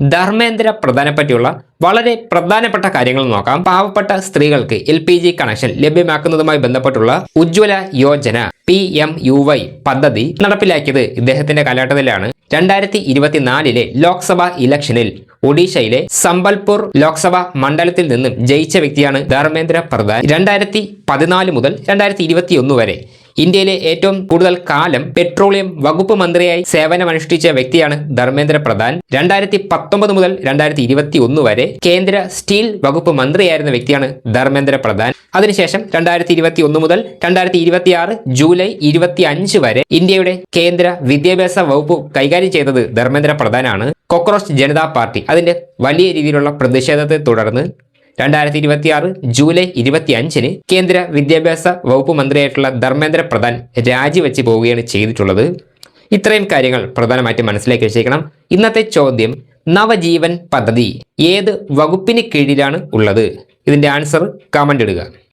ധർമ്മേന്ദ്ര പ്രധാനെ പറ്റിയുള്ള വളരെ പ്രധാനപ്പെട്ട കാര്യങ്ങൾ നോക്കാം. പാവപ്പെട്ട സ്ത്രീകൾക്ക് LPG കണക്ഷൻ ലഭ്യമാക്കുന്നതുമായി ബന്ധപ്പെട്ടുള്ള ഉജ്ജ്വല യോജന PMUY പദ്ധതി നടപ്പിലാക്കിയത് ഇദ്ദേഹത്തിന്റെ കാലഘട്ടത്തിലാണ്. 2024 ലോക്സഭാ ഇലക്ഷനിൽ ഒഡീഷയിലെ സംബൽപൂർ ലോക്സഭാ മണ്ഡലത്തിൽ നിന്നും ജയിച്ച വ്യക്തിയാണ് ധർമ്മേന്ദ്ര പ്രധാൻ. 2014 മുതൽ 2021 വരെ ഇന്ത്യയിലെ ഏറ്റവും കൂടുതൽ കാലം പെട്രോളിയം വകുപ്പ് മന്ത്രിയായി സേവനമനുഷ്ഠിച്ച വ്യക്തിയാണ് ധർമ്മേന്ദ്ര പ്രധാൻ. 2019 മുതൽ 2021 വരെ കേന്ദ്ര സ്റ്റീൽ വകുപ്പ് മന്ത്രിയായിരുന്ന വ്യക്തിയാണ് ധർമ്മേന്ദ്ര പ്രധാൻ. അതിനുശേഷം 2021 മുതൽ 2026 ജൂലൈ 25 വരെ ഇന്ത്യയുടെ കേന്ദ്ര വിദ്യാഭ്യാസ വകുപ്പ് കൈകാര്യം ചെയ്തത് ധർമ്മേന്ദ്ര പ്രധാനാണ്. കോക്രോച്ച് ജനതാ പാർട്ടി അതിന്റെ വലിയ രീതിയിലുള്ള പ്രതിഷേധത്തെ തുടർന്ന് 2026 ജൂലൈ 25 കേന്ദ്ര വിദ്യാഭ്യാസ വകുപ്പ് മന്ത്രിയായിട്ടുള്ള ധർമ്മേന്ദ്ര പ്രധാൻ രാജിവെച്ച് പോവുകയാണ് ചെയ്തിട്ടുള്ളത്. ഇത്രയും കാര്യങ്ങൾ പ്രധാനമായിട്ടും മനസ്സിലാക്കി വെച്ചേക്കണം. ഇന്നത്തെ ചോദ്യം, നവജീവൻ പദ്ധതി ഏത് വകുപ്പിന് കീഴിലാണ് ഉള്ളത്? ഇതിന്റെ ആൻസർ കമന്റ് ഇടുക.